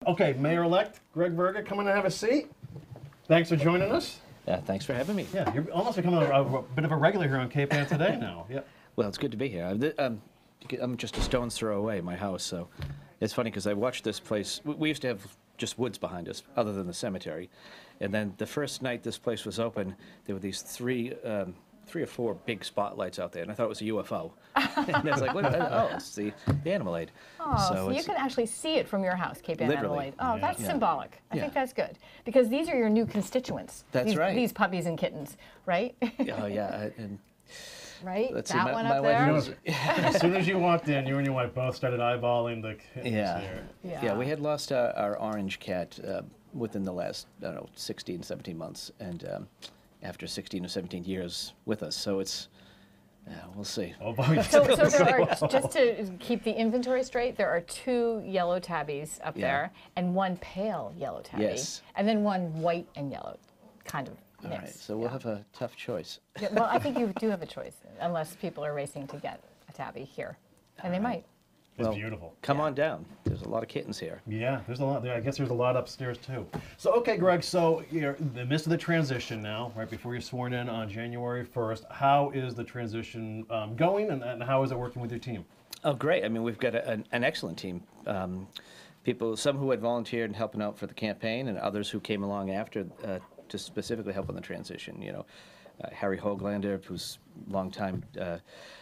Okay, Mayor-elect Greg Verga, come in and have a seat. Thanks for joining us. Yeah, thanks for having me. Yeah, you're almost becoming a bit of a regular here on CAAA today now. Yeah. Well, it's good to be here. I'm just a stone's throw away, my house, so it's funny because I watched this place. We used to have just woods behind us, other than the cemetery. And then the first night this place was open, there were these three or four big spotlights out there, and I thought it was a UFO. And I was like, what? Oh, it's the Animal Aid. Oh, so you can actually see it from your house, CAAA Animal Aid. Oh, that's symbolic. I think that's good. Because these are your new constituents. That's right. These puppies and kittens, right? Oh, yeah. And right? let's that see, one my up there? wife As soon as you walked in, you and your wife both started eyeballing the kittens here. Yeah, we had lost our orange cat within the last, I don't know, 16, 17 months. And after 16 or 17 years with us, so it's, we'll see. Oh, boy. So there are, just to keep the inventory straight, there are 2 yellow tabbies up there, and 1 pale yellow tabby, and then 1 white and yellow kind of mix. All right, so we'll have a tough choice. Yeah, well, I think you do have a choice, unless people are racing to get a tabby here, and they might. It's beautiful. Come on down. There's a lot of kittens here. Yeah, there's a lot there. I guess there's a lot upstairs too. So, okay, Greg, so you're in the midst of the transition now, right before you're sworn in on January 1st. How is the transition going, and how is it working with your team? Oh, great. I mean, we've got an excellent team. People, some who had volunteered and helping out for the campaign, and others who came along after to specifically help on the transition. You know, Harry Hoaglander, who's long time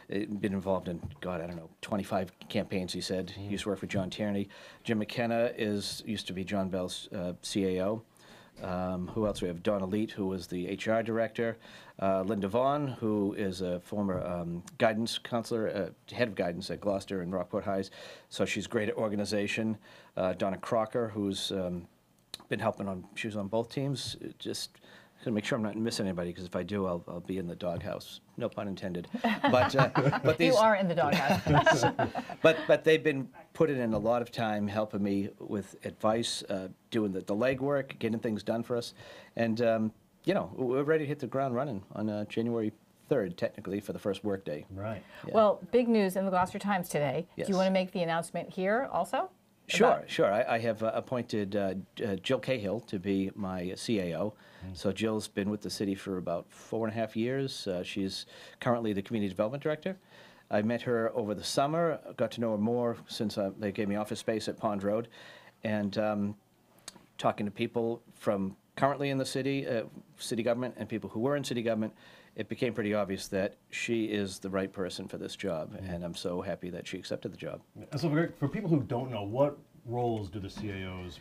been involved in, God, I don't know, 25 campaigns, he said. He used to work for John Tierney. Jim McKenna used to be John Bell's CAO. Who else? We have Donna Leet, who was the HR director. Linda Vaughn, who is a former guidance counselor, head of guidance at Gloucester and Rockport Highs. So she's great at organization. Donna Crocker, who's been helping on, she was on both teams. Just to make sure I'm not missing anybody, because if I do, I'll be in the doghouse. No pun intended. But these, you are in the doghouse. but they've been putting in a lot of time helping me with advice, doing the legwork, getting things done for us, and you know, we're ready to hit the ground running on January 3rd, technically, for the first work day. Right. Yeah. Well, big news in the Gloucester Times today. Yes. Do you want to make the announcement here also? Sure. I have appointed Jill Cahill to be my CAO. So Jill's been with the city for about 4.5 years. She's currently the Community Development Director. I met her over the summer, got to know her more since they gave me office space at Pond Road, and talking to people from currently in the city, city government, and people who were in city government, it became pretty obvious that she is the right person for this job, and I'm so happy that she accepted the job. So for people who don't know, what roles do the CAOs?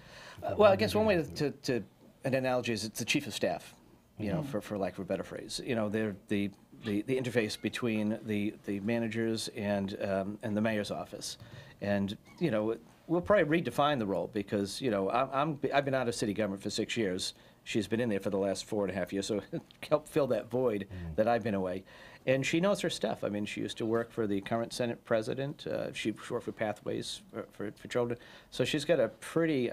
Well, I guess one way to an analogy is it's the chief of staff, you know, for lack of a better phrase. You know, they're the interface between the managers and the mayor's office, and you know, we'll probably redefine the role because you know I've been out of city government for 6 years. She's been in there for the last 4.5 years, so help fill that void that I've been away. And she knows her stuff. I mean, she used to work for the current Senate president. She worked for Pathways for Children. So she's got a pretty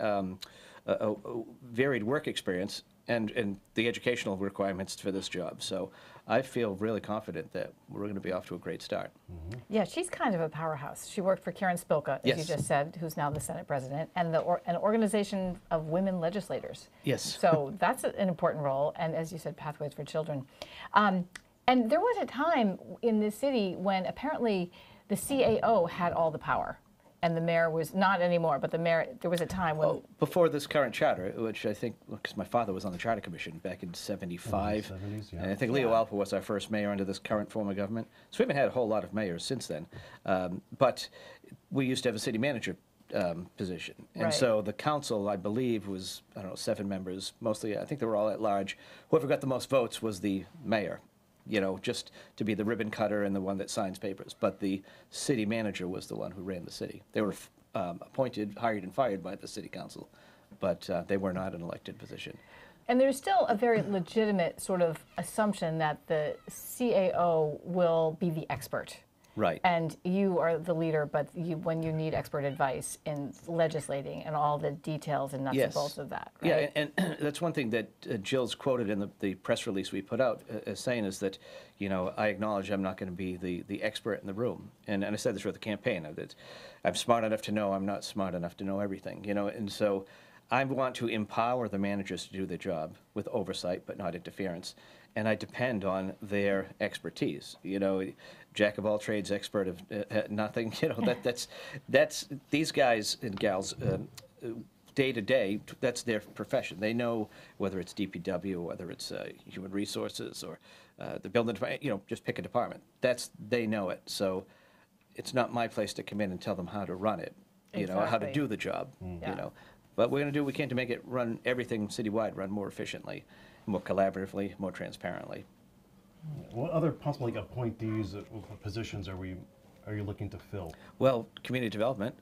varied work experience and the educational requirements for this job. So I feel really confident that we're going to be off to a great start. Yeah, she's kind of a powerhouse. She worked for Karen Spilka, as you just said, who's now the Senate president, and an organization of women legislators. Yes. So that's an important role, and as you said, Pathways for Children. And there was a time in the city when apparently the CAO had all the power. And the mayor was not anymore, but the mayor, there was a time when... before this current charter, which I think, because my father was on the charter commission back in '75. And I think Leo Arpa was our first mayor under this current form of government. So we haven't had a whole lot of mayors since then. But we used to have a city manager position. And so the council, I believe, was, I don't know, 7 members, mostly, I think they were all at large. Whoever got the most votes was the mayor. You know, just to be the ribbon cutter and the one that signs papers. But the city manager was the one who ran the city. They were appointed, hired, and fired by the city council, but they were not an elected position. And there's still a very legitimate sort of assumption that the CAO will be the expert. Right. And you are the leader, but when you need expert advice in legislating and all the details and nuts and bolts of that, right? Yeah, and that's one thing that Jill's quoted in the press release we put out as saying is that, I acknowledge I'm not going to be the expert in the room. And I said this for the campaign, that I'm smart enough to know I'm not smart enough to know everything, and so I want to empower the managers to do their job with oversight but not interference. And I depend on their expertise. Jack of all trades, expert of nothing. That's these guys and gals day to day. That's their profession. They know whether it's DPW, whether it's human resources, or the building department. Just pick a department. They know it. So it's not my place to come in and tell them how to run it. How to do the job. Yeah. But we're going to do what we can to make it run everything citywide run more efficiently, more collaboratively, more transparently. What other possible appointees or positions are you looking to fill? Well, community development,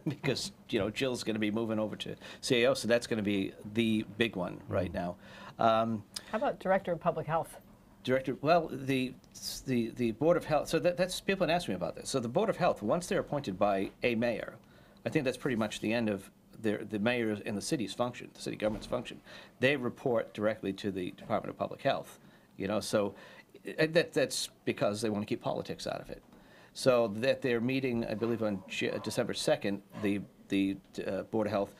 because Jill's going to be moving over to CAO, so that's going to be the big one right now. How about Director of Public Health? Well, the Board of Health. So that's people have asked me about this. So the Board of Health, once they're appointed by a mayor, I think that's pretty much the end of the mayor and the city's function, the city government's function. They report directly to the Department of Public Health. So that's because they want to keep politics out of it. So that they're meeting, I believe, on December 2nd, the Board of Health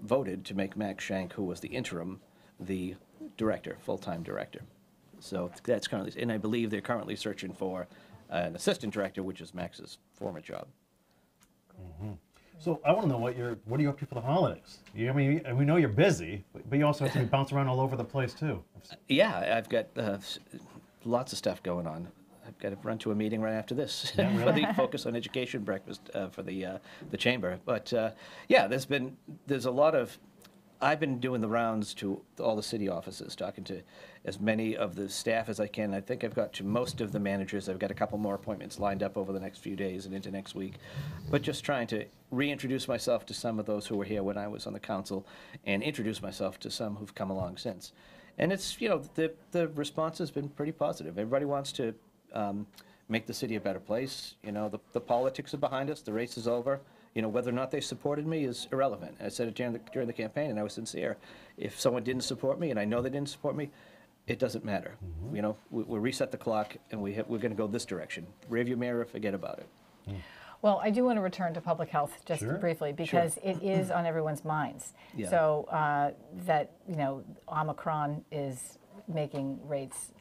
voted to make Max Shank, who was the interim, the director, full-time director. So that's currently, and I believe they're currently searching for an assistant director, which is Max's former job. Mm-hmm. So I want to know what are you up to for the holidays? We know you're busy, but you also have to bounce around all over the place too. Yeah, I've got lots of stuff going on. I've got to run to a meeting right after this Yeah, for really? the Focus on Education breakfast for the chamber. But yeah, there's a lot of. I've been doing the rounds to all the city offices, talking to as many of the staff as I can. I think I've got to most of the managers. I've got a couple more appointments lined up over the next few days and into next week. But just trying to reintroduce myself to some of those who were here when I was on the council and introduce myself to some who've come along since. And it's, the response has been pretty positive. Everybody wants to make the city a better place. The politics are behind us. The race is over. Whether or not they supported me is irrelevant. I said it during the campaign, and I was sincere. If someone didn't support me, and I know they didn't support me, it doesn't matter. Mm-hmm. We reset the clock, and we're going to go this direction. Rearview mirror, forget about it. Mm. Well, I do want to return to public health just Sure. briefly because it is on everyone's minds. Yeah. So that Omicron is making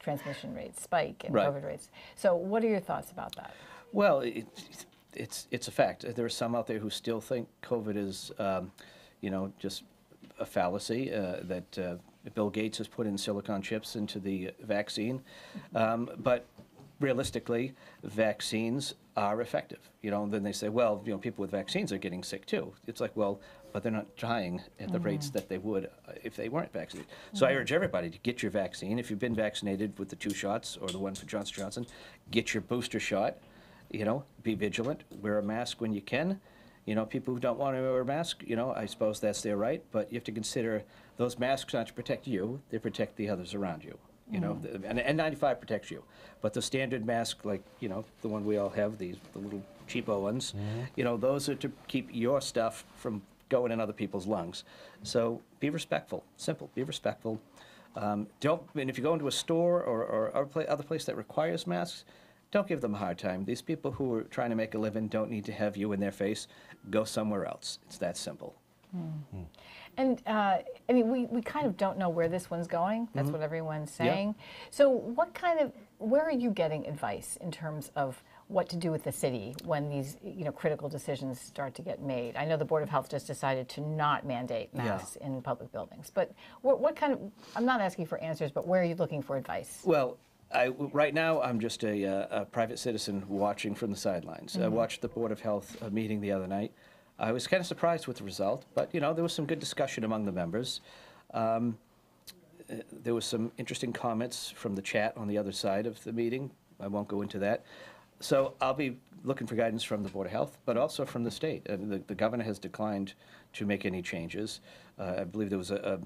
transmission rates spike and Right. COVID rates. So what are your thoughts about that? Well, it's a fact. There are some out there who still think COVID is, just a fallacy, that Bill Gates has put in silicon chips into the vaccine. But realistically, vaccines are effective. Then they say, well, people with vaccines are getting sick too. It's like, well, but they're not dying at the rates that they would if they weren't vaccinated. So I urge everybody to get your vaccine. If you've been vaccinated with the 2 shots or the one for Johnson & Johnson, get your booster shot. Be vigilant, wear a mask when you can. People who don't want to wear a mask, I suppose that's their right, but you have to consider those masks aren't to protect you, they protect the others around you. And N95 protects you. But the standard mask, like, the one we all have, the little cheapo ones, those are to keep your stuff from going in other people's lungs. So be respectful, simple, be respectful. And if you go into a store or other place that requires masks, don't give them a hard time. These people who are trying to make a living don't need to have you in their face. Go somewhere else. It's that simple. Mm. And we kind of don't know where this one's going. That's what everyone's saying. Yeah. So where are you getting advice in terms of what to do with the city when these critical decisions start to get made? I know the Board of Health just decided to not mandate masks in public buildings. But what kind of, I'm not asking for answers, but where are you looking for advice? Well, right now, I'm just a private citizen watching from the sidelines. I watched the Board of Health meeting the other night. I was kind of surprised with the result, but there was some good discussion among the members. There was some interesting comments from the chat on the other side of the meeting. I won't go into that. So I'll be looking for guidance from the Board of Health, but also from the state. The governor has declined to make any changes. I believe there was a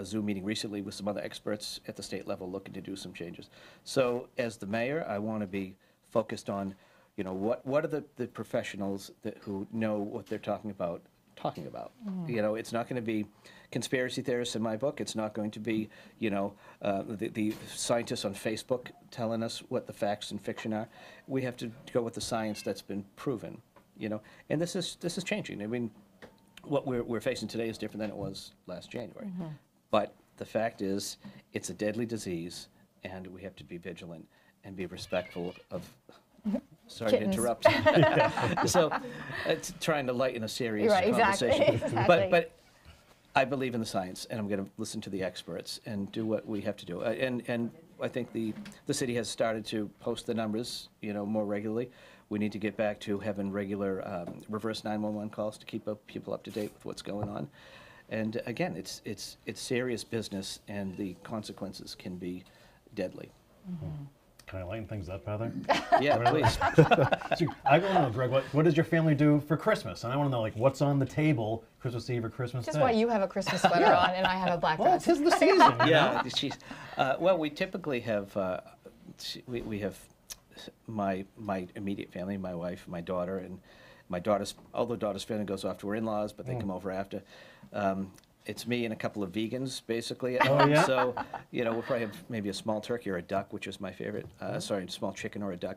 Zoom meeting recently with some other experts at the state level looking to do some changes. So as the mayor, I want to be focused on, you know, what are the professionals who know what they're talking about. You know, it's not going to be conspiracy theorists in my book. It's not going to be, you know, the scientists on Facebook telling us what the facts and fiction are. We have to go with the science that's been proven, you know. And this is changing. I mean, what we're facing today is different than it was last January. But the fact is, it's a deadly disease, and we have to be vigilant and be respectful of. Sorry Kittens. to interrupt. So, it's trying to lighten a serious Right, exactly. conversation. Exactly. But I believe in the science, and I'm going to listen to the experts and do what we have to do. And I think the city has started to post the numbers, you know, more regularly. We need to get back to having regular reverse 911 calls to keep people up to date with what's going on. And again, it's serious business, and the consequences can be deadly. Can I lighten things up, Heather? Yeah, please. So, I want to know, Greg, what does your family do for Christmas? And I want to know, like, what's on the table Christmas Eve or Christmas Which is Day? why you have a Christmas sweater on and I have a black Well, dress. 'tis the season. You know? Yeah, she's. Well, we typically have. We have my immediate family, my wife, my daughter, and my daughter's. Although daughter's family goes off to her in-laws, but they come over after. It's me and a couple of vegans, basically. yeah? So, you know, we'll probably have maybe a small turkey or a duck, which is my favorite. Sorry, a small chicken or a duck.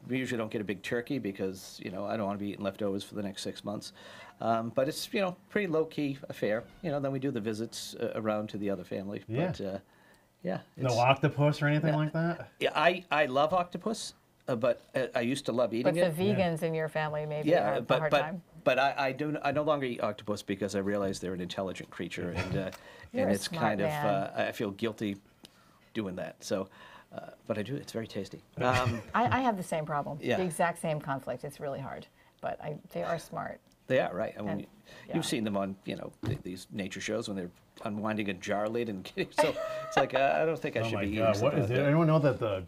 We usually don't get a big turkey because, you know, I don't want to be eating leftovers for the next 6 months. But it's, you know, pretty low-key affair. You know, then we do the visits around to the other family. Yeah. But, yeah. No octopus or anything like that? Yeah, I love octopus, but I used to love eating But it. the vegans in your family maybe Yeah, have a hard time. but I no longer eat octopus because I realize they're an intelligent creature, and You're and a it's smart kind man. of I feel guilty doing that. So, but I do. It's very tasty. I have the same problem, Yeah. the exact same conflict. It's really hard, but they are smart. They are right. I mean, And- yeah. you've seen them on these nature shows when they're unwinding a jar lid and getting. So it's like I don't think I Oh should my be eating God! What something is like it? that. Anyone know that the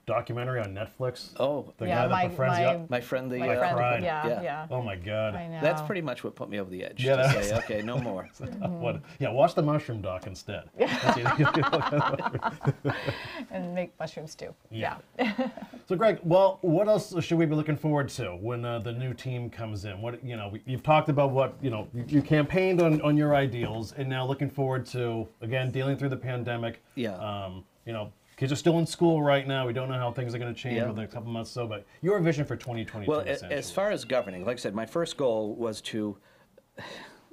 documentary on Netflix? Oh, The Yeah, guy that befriends the my friend the. My friend, cried. yeah. Yeah. Oh my God! I know. That's pretty much what put me over the edge. Yeah, to that's- say, okay, no more. What? Yeah, watch the mushroom doc instead. And make mushroom stew. Yeah. So, Greg, well, what else should we be looking forward to when the new team comes in? What you've talked about what you campaigned on your ideals, and now looking forward to again dealing through the pandemic. Yeah. Kids are still in school right now. We don't know how things are going to change Yeah. within a couple months. So, but your vision for 2022. Well, essentially. as far as governing, like I said, my first goal was to.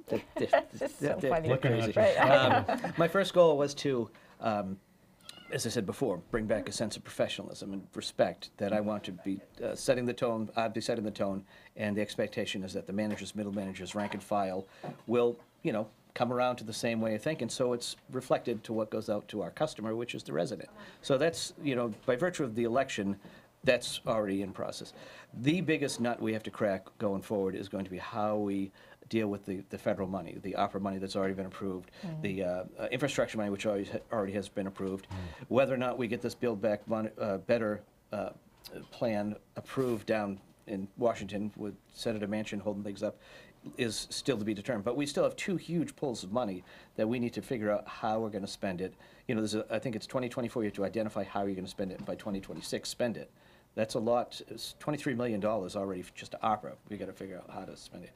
That's just so funny. Looking at Crazy. Right. My first goal was to, as I said before, bring back a sense of professionalism and respect. That I want to be setting the tone. I'd be setting the tone, and the expectation is that the managers, middle managers, rank and file, will come around to the same way of thinking. So it's reflected to what goes out to our customer, which is the resident. So that's by virtue of the election. That's already in process. The biggest nut we have to crack going forward is going to be how we deal with the federal money, the Arpa money that's already been approved, the infrastructure money which already has been approved, whether or not we get this Build Back Better plan approved down in Washington with Senator Manchin holding things up is still to be determined. But we still have two huge pools of money that we need to figure out how we're going to spend it. I think it's 2024, you have to identify how you're going to spend it, and by 2026, spend it. That's a lot. It's $23 million already for just ARPA. We got to figure out how to spend it.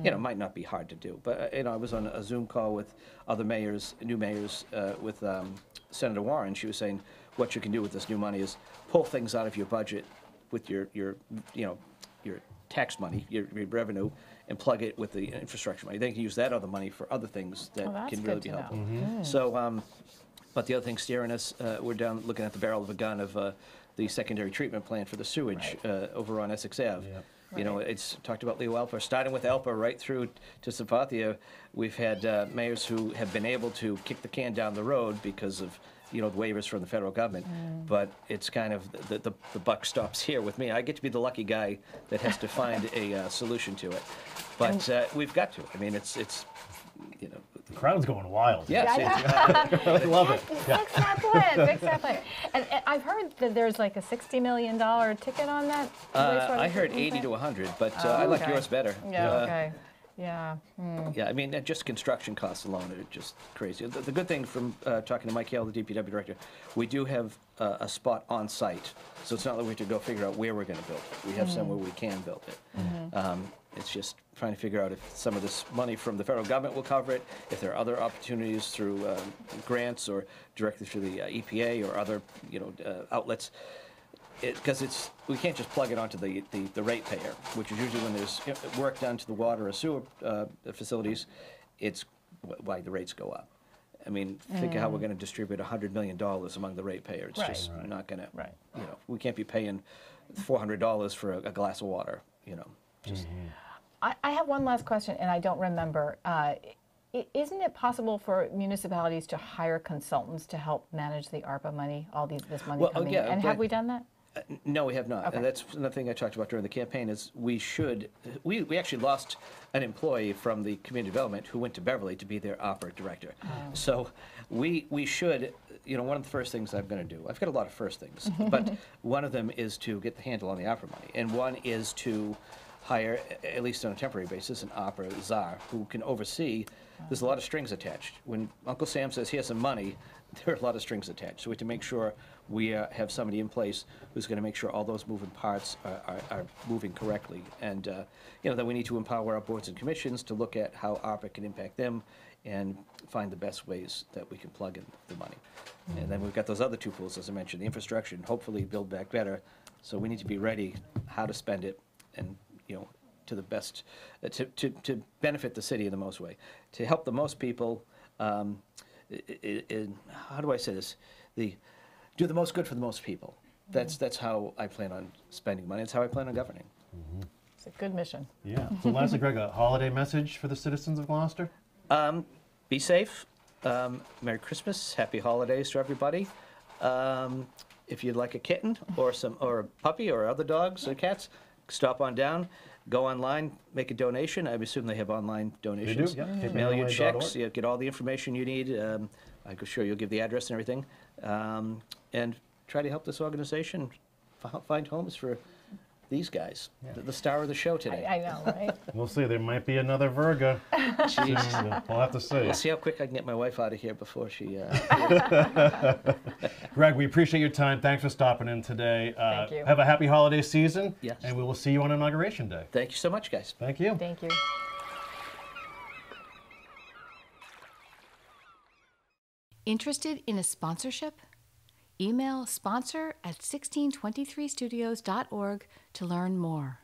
It might not be hard to do, but I was on a Zoom call with other mayors, new mayors, with Senator Warren. She was saying what you can do with this new money is pull things out of your budget with your tax money, your revenue, and plug it with the infrastructure money. They can use that other money for other things that that's can good really to be helpful. know. So, but the other thing steering us, we're down looking at the barrel of a gun of the secondary treatment plant for the sewage over on Essex Ave. Yep. It's talked about Leo Alpa, starting with Alpa right through to Sapathia. We've had mayors who have been able to kick the can down the road because of the waivers from the federal government. But it's kind of the buck stops here with me. I get to be the lucky guy that has to find a solution to it. But we've got to. I mean, it's the crowd's going wild. yes. I love it. Big fat plan, big fat plan. And I've heard that there's like a $60 million ticket on that. I heard 80 to 100, but I like okay. yours better. Yeah, okay. Yeah. Yeah, I mean, just construction costs alone are just crazy. The good thing from talking to Mike Hale, the DPW director, we do have a spot on site, so it's not like we have to go figure out where we're going to build it. We have somewhere we can build it. It's just trying to figure out if some of this money from the federal government will cover it, if there are other opportunities through grants or directly through the EPA or other, outlets. Because we can't just plug it onto the ratepayer, which is usually when there's work done to the water or sewer facilities, it's why the rates go up. I mean, think of how we're going to distribute $100 million among the ratepayer. It's just not going to, we can't be paying $400 for a glass of water, Just. I have one last question, and I don't remember. Isn't it possible for municipalities to hire consultants to help manage the ARPA money, this money coming in? And have we done that? No, we have not. Okay. And that's another thing I talked about during the campaign is we actually lost an employee from the community development who went to Beverly to be their ARPA director. So we should, one of the first things I'm going to do, I've got a lot of first things, but one of them is to get the handle on the ARPA money. And one is to hire, at least on a temporary basis, an ARPA czar who can oversee. There's a lot of strings attached. When Uncle Sam says, here's some money, there are a lot of strings attached. So we have to make sure we have somebody in place who's going to make sure all those moving parts are moving correctly. And, that we need to empower our boards and commissions to look at how ARPA can impact them and find the best ways that we can plug in the money. And then we've got those other two pools, as I mentioned, the infrastructure and hopefully Build Back Better. So we need to be ready how to spend it and, to the best, to benefit the city in the most way. To help the most people, how do I say this? Do the most good for the most people. That's how I plan on spending money. That's how I plan on governing. It's a good mission. Yeah. So lastly, Greg, a holiday message for the citizens of Gloucester? Be safe. Merry Christmas. Happy holidays to everybody. If you'd like a kitten or a puppy or other dogs or cats, stop on down. Go online, make a donation. I assume they have online donations. They do, yeah. Mail your KPNLA.org. checks, get all the information you need. I'm sure you'll give the address and everything. And try to help this organization find homes for these guys, the star of the show today. I know, right? We'll see. There might be another Verga. Jeez. We'll have to see. We'll see how quick I can get my wife out of here before she... Greg, we appreciate your time. Thanks for stopping in today. Thank you. Have a happy holiday season. Yes. And we will see you on Inauguration Day. Thank you so much, guys. Thank you. Thank you. Interested in a sponsorship? Email sponsor@1623studios.org to learn more.